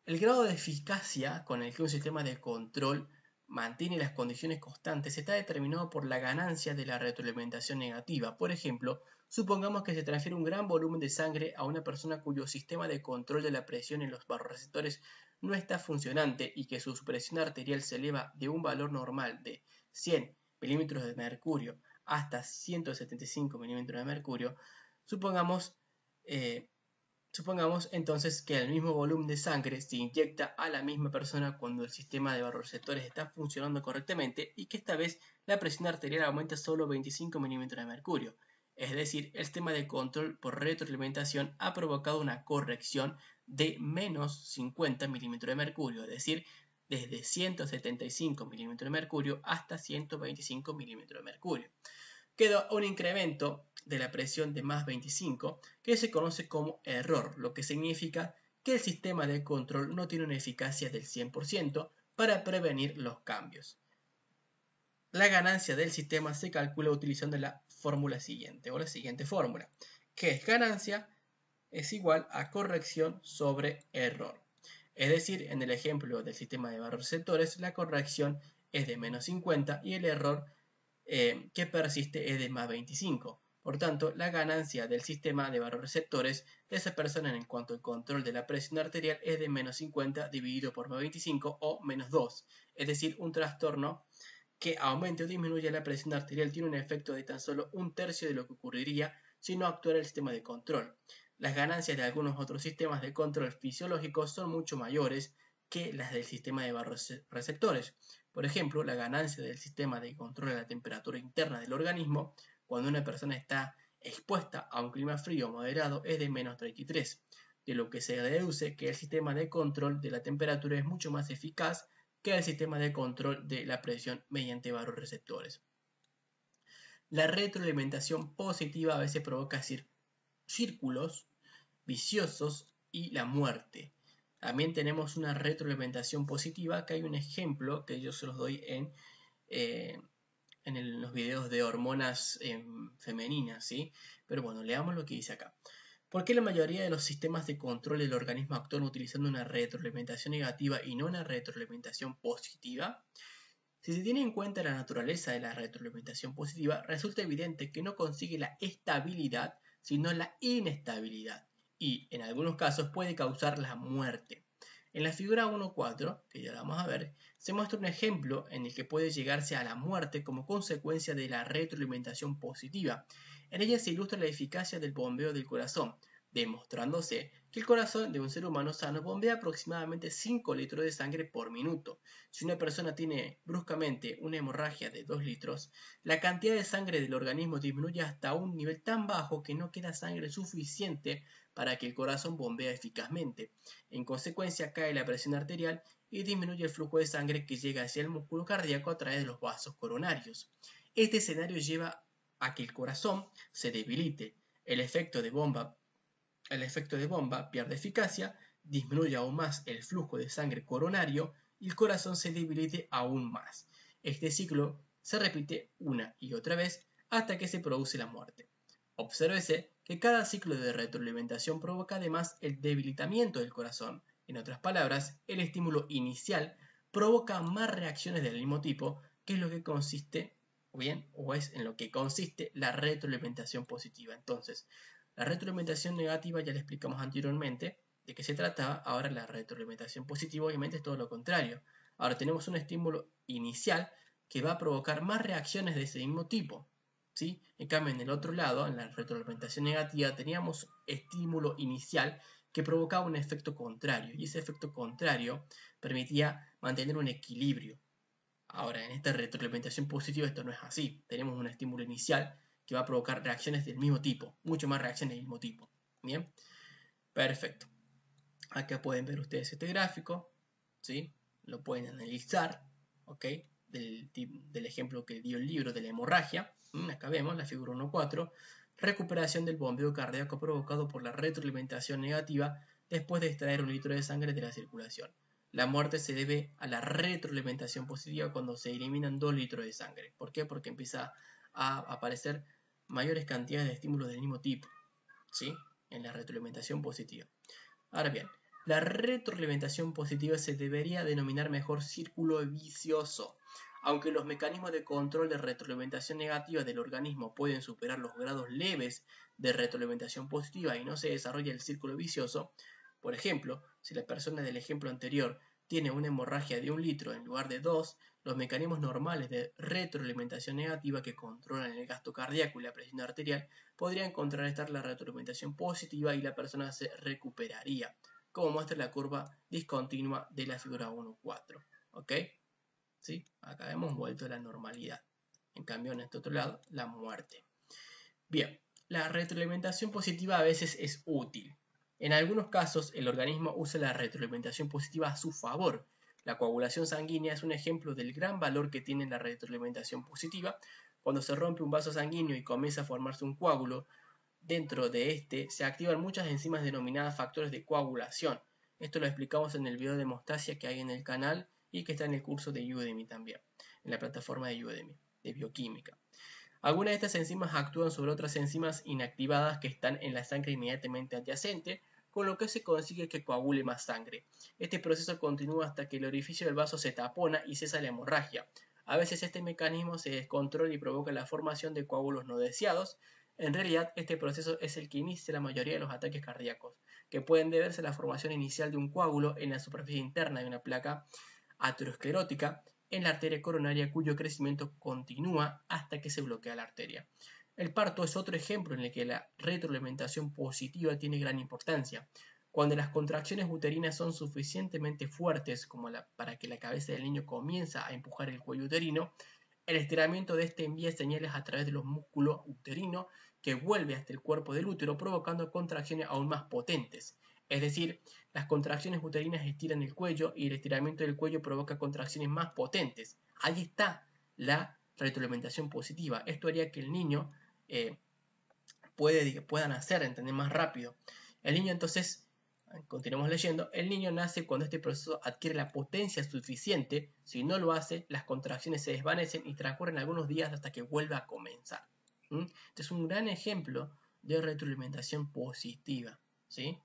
El grado de eficacia con el que un sistema de control mantiene las condiciones constantes está determinado por la ganancia de la retroalimentación negativa. Por ejemplo, supongamos que se transfiere un gran volumen de sangre a una persona cuyo sistema de control de la presión en los vasoreceptores no está funcionante y que su presión arterial se eleva de un valor normal de 100 milímetros de mercurio hasta 175 milímetros de mercurio. Supongamos entonces que el mismo volumen de sangre se inyecta a la misma persona cuando el sistema de vasoreceptores está funcionando correctamente, y que esta vez la presión arterial aumenta solo 25 milímetros de mercurio. Es decir, el sistema de control por retroalimentación ha provocado una corrección de menos 50 milímetros de mercurio, es decir, desde 175 milímetros de mercurio hasta 125 milímetros de mercurio. Queda un incremento de la presión de más 25, que se conoce como error, lo que significa que el sistema de control no tiene una eficacia del 100% para prevenir los cambios. La ganancia del sistema se calcula utilizando la fórmula siguiente, o la siguiente fórmula, que es ganancia es igual a corrección sobre error. Es decir, en el ejemplo del sistema de vasoreceptores, la corrección es de menos 50 y el error que persiste es de más 25. Por tanto, la ganancia del sistema de barroreceptores de esa persona en cuanto al control de la presión arterial es de menos 50 dividido por más 25 o menos 2. Es decir, un trastorno que aumente o disminuya la presión arterial tiene un efecto de tan solo un tercio de lo que ocurriría si no actuara el sistema de control. Las ganancias de algunos otros sistemas de control fisiológico son mucho mayores que las del sistema de barroreceptores. Por ejemplo, la ganancia del sistema de control de la temperatura interna del organismo cuando una persona está expuesta a un clima frío moderado es de menos 33, de lo que se deduce que el sistema de control de la temperatura es mucho más eficaz que el sistema de control de la presión mediante barroreceptores. La retroalimentación positiva a veces provoca círculos viciosos y la muerte. También tenemos una retroalimentación positiva, que hay un ejemplo que yo se los doy en los videos de hormonas femeninas, ¿sí? Pero bueno, leamos lo que dice acá. ¿Por qué la mayoría de los sistemas de control del organismo actúan utilizando una retroalimentación negativa y no una retroalimentación positiva? Si se tiene en cuenta la naturaleza de la retroalimentación positiva, resulta evidente que no consigue la estabilidad, sino la inestabilidad, y en algunos casos puede causar la muerte. En la figura 1.4, que ya la vamos a ver, se muestra un ejemplo en el que puede llegarse a la muerte como consecuencia de la retroalimentación positiva. En ella se ilustra la eficacia del bombeo del corazón, demostrándose que el corazón de un ser humano sano bombea aproximadamente 5 litros de sangre por minuto. Si una persona tiene bruscamente una hemorragia de 2 litros, la cantidad de sangre del organismo disminuye hasta un nivel tan bajo que no queda sangre suficiente para que el corazón bombee eficazmente. En consecuencia, cae la presión arterial y disminuye el flujo de sangre que llega hacia el músculo cardíaco a través de los vasos coronarios. Este escenario lleva a que el corazón se debilite. El efecto de bomba pierde eficacia, disminuye aún más el flujo de sangre coronario y el corazón se debilite aún más. Este ciclo se repite una y otra vez hasta que se produce la muerte. Obsérvese que cada ciclo de retroalimentación provoca además el debilitamiento del corazón. En otras palabras, el estímulo inicial provoca más reacciones del mismo tipo, que es lo que consiste, es en lo que consiste la retroalimentación positiva. Entonces, la retroalimentación negativa ya le explicamos anteriormente de qué se trataba. Ahora la retroalimentación positiva obviamente es todo lo contrario. Ahora tenemos un estímulo inicial que va a provocar más reacciones de ese mismo tipo, ¿sí? En cambio, en el otro lado, en la retroalimentación negativa, teníamos estímulo inicial que provocaba un efecto contrario, y ese efecto contrario permitía mantener un equilibrio. Ahora, en esta retroalimentación positiva esto no es así. Tenemos un estímulo inicial que va a provocar reacciones del mismo tipo, mucho más reacciones del mismo tipo. Bien, perfecto. Acá pueden ver ustedes este gráfico, ¿sí? Lo pueden analizar, ¿ok? Del ejemplo que dio el libro de la hemorragia. Acá vemos la figura 1.4, recuperación del bombeo cardíaco provocado por la retroalimentación negativa después de extraer 1 litro de sangre de la circulación. La muerte se debe a la retroalimentación positiva cuando se eliminan 2 litros de sangre. ¿Por qué? Porque empieza a aparecer mayores cantidades de estímulos del mismo tipo, ¿sí? En la retroalimentación positiva. Ahora bien, la retroalimentación positiva se debería denominar mejor círculo vicioso. Aunque los mecanismos de control de retroalimentación negativa del organismo pueden superar los grados leves de retroalimentación positiva y no se desarrolla el círculo vicioso, por ejemplo, si la persona del ejemplo anterior tiene una hemorragia de 1 litro en lugar de 2, los mecanismos normales de retroalimentación negativa que controlan el gasto cardíaco y la presión arterial podrían contrarrestar la retroalimentación positiva y la persona se recuperaría, como muestra la curva discontinua de la figura 1.4. ¿Ok? ¿Sí? Acá hemos vuelto a la normalidad. En cambio, en este otro lado, la muerte. Bien, la retroalimentación positiva a veces es útil. En algunos casos, el organismo usa la retroalimentación positiva a su favor. La coagulación sanguínea es un ejemplo del gran valor que tiene la retroalimentación positiva. Cuando se rompe un vaso sanguíneo y comienza a formarse un coágulo, dentro de este se activan muchas enzimas denominadas factores de coagulación. Esto lo explicamos en el video de hemostasia que hay en el canal y que está en el curso de Udemy también, en la plataforma de Udemy, de bioquímica. Algunas de estas enzimas actúan sobre otras enzimas inactivadas que están en la sangre inmediatamente adyacente, con lo que se consigue que coagule más sangre. Este proceso continúa hasta que el orificio del vaso se tapona y cesa la hemorragia. A veces este mecanismo se descontrola y provoca la formación de coágulos no deseados. En realidad, este proceso es el que inicia la mayoría de los ataques cardíacos, que pueden deberse a la formación inicial de un coágulo en la superficie interna de una placa aterosclerótica en la arteria coronaria, cuyo crecimiento continúa hasta que se bloquea la arteria. El parto es otro ejemplo en el que la retroalimentación positiva tiene gran importancia. Cuando las contracciones uterinas son suficientemente fuertes como para que la cabeza del niño comienza a empujar el cuello uterino, el estiramiento de este envía señales a través de los músculos uterinos que vuelve hasta el cuerpo del útero, provocando contracciones aún más potentes. Es decir, las contracciones uterinas estiran el cuello y el estiramiento del cuello provoca contracciones más potentes. Ahí está la retroalimentación positiva. Esto haría que el niño pueda nacer, entender más rápido. El niño entonces, continuamos leyendo, el niño nace cuando este proceso adquiere la potencia suficiente. Si no lo hace, las contracciones se desvanecen y transcurren algunos días hasta que vuelva a comenzar. Este es un gran ejemplo de retroalimentación positiva, ¿sí?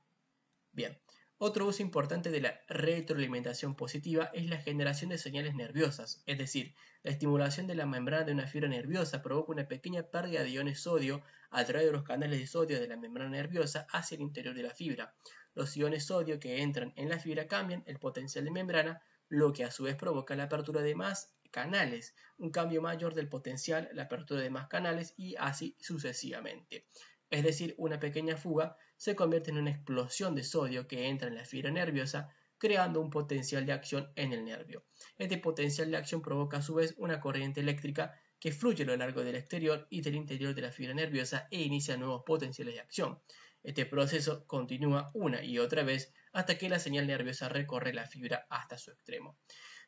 Bien, otro uso importante de la retroalimentación positiva es la generación de señales nerviosas, es decir, la estimulación de la membrana de una fibra nerviosa provoca una pequeña pérdida de iones sodio a través de los canales de sodio de la membrana nerviosa hacia el interior de la fibra. Los iones sodio que entran en la fibra cambian el potencial de membrana, lo que a su vez provoca la apertura de más canales, un cambio mayor del potencial, la apertura de más canales y así sucesivamente. Es decir, una pequeña fuga se convierte en una explosión de sodio que entra en la fibra nerviosa, creando un potencial de acción en el nervio. Este potencial de acción provoca a su vez una corriente eléctrica que fluye a lo largo del exterior y del interior de la fibra nerviosa e inicia nuevos potenciales de acción. Este proceso continúa una y otra vez hasta que la señal nerviosa recorre la fibra hasta su extremo.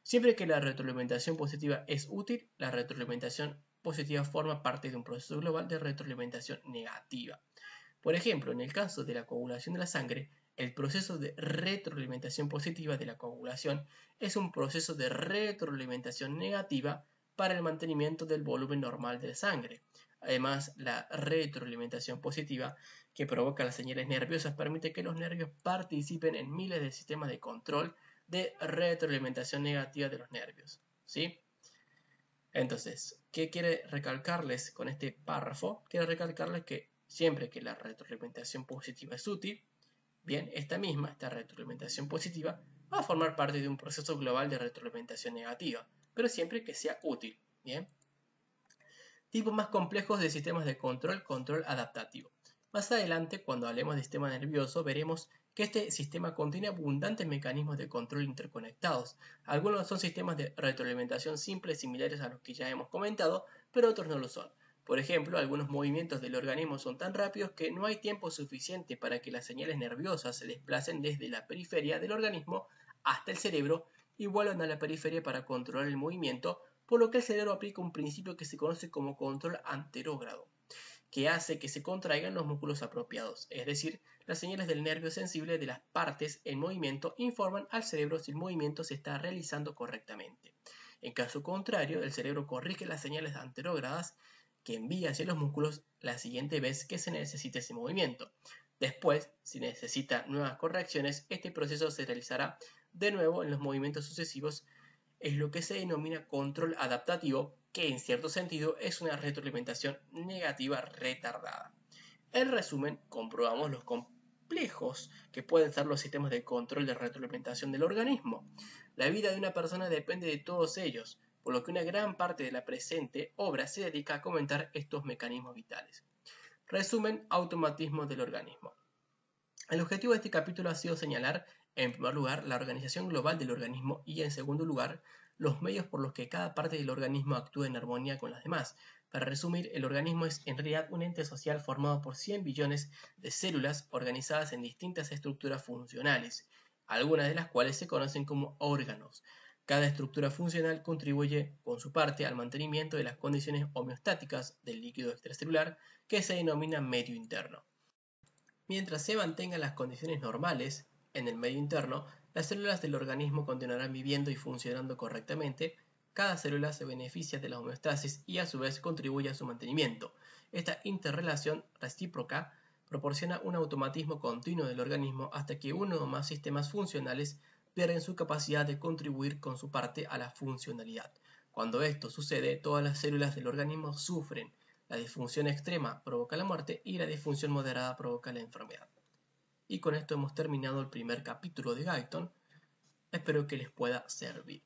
Siempre que la retroalimentación positiva es útil, la retroalimentación positiva forma parte de un proceso global de retroalimentación negativa. Por ejemplo, en el caso de la coagulación de la sangre, el proceso de retroalimentación positiva de la coagulación es un proceso de retroalimentación negativa para el mantenimiento del volumen normal de la sangre. Además, la retroalimentación positiva que provoca las señales nerviosas permite que los nervios participen en miles de sistemas de control de retroalimentación negativa de los nervios, ¿sí? Entonces, ¿qué quiere recalcarles con este párrafo? Quiere recalcarles que siempre que la retroalimentación positiva es útil, bien, esta retroalimentación positiva, va a formar parte de un proceso global de retroalimentación negativa, pero siempre que sea útil, bien. Tipos más complejos de sistemas de control adaptativo. Más adelante, cuando hablemos de sistema nervioso, veremos que este sistema contiene abundantes mecanismos de control interconectados. Algunos son sistemas de retroalimentación simples similares a los que ya hemos comentado, pero otros no lo son. Por ejemplo, algunos movimientos del organismo son tan rápidos que no hay tiempo suficiente para que las señales nerviosas se desplacen desde la periferia del organismo hasta el cerebro y vuelvan a la periferia para controlar el movimiento, por lo que el cerebro aplica un principio que se conoce como control anterógrado, que hace que se contraigan los músculos apropiados, es decir, las señales del nervio sensible de las partes en movimiento informan al cerebro si el movimiento se está realizando correctamente. En caso contrario, el cerebro corrige las señales anterógradas que envía hacia los músculos la siguiente vez que se necesite ese movimiento. Después, si necesita nuevas correcciones, este proceso se realizará de nuevo en los movimientos sucesivos. Es lo que se denomina control adaptativo, que en cierto sentido es una retroalimentación negativa retardada. En resumen, comprobamos los complejos que pueden ser los sistemas de control de retroalimentación del organismo. La vida de una persona depende de todos ellos, por lo que una gran parte de la presente obra se dedica a comentar estos mecanismos vitales. Resumen, automatismo del organismo. El objetivo de este capítulo ha sido señalar, en primer lugar, la organización global del organismo y, en segundo lugar, los medios por los que cada parte del organismo actúa en armonía con las demás. Para resumir, el organismo es en realidad un ente social formado por 100 billones de células organizadas en distintas estructuras funcionales, algunas de las cuales se conocen como órganos. Cada estructura funcional contribuye con su parte al mantenimiento de las condiciones homeostáticas del líquido extracelular, que se denomina medio interno. Mientras se mantengan las condiciones normales en el medio interno, las células del organismo continuarán viviendo y funcionando correctamente. Cada célula se beneficia de la homeostasis y a su vez contribuye a su mantenimiento. Esta interrelación recíproca proporciona un automatismo continuo del organismo hasta que uno o más sistemas funcionales pierden su capacidad de contribuir con su parte a la funcionalidad. Cuando esto sucede, todas las células del organismo sufren. La disfunción extrema provoca la muerte y la disfunción moderada provoca la enfermedad. Y con esto hemos terminado el primer capítulo de Guyton. Espero que les pueda servir.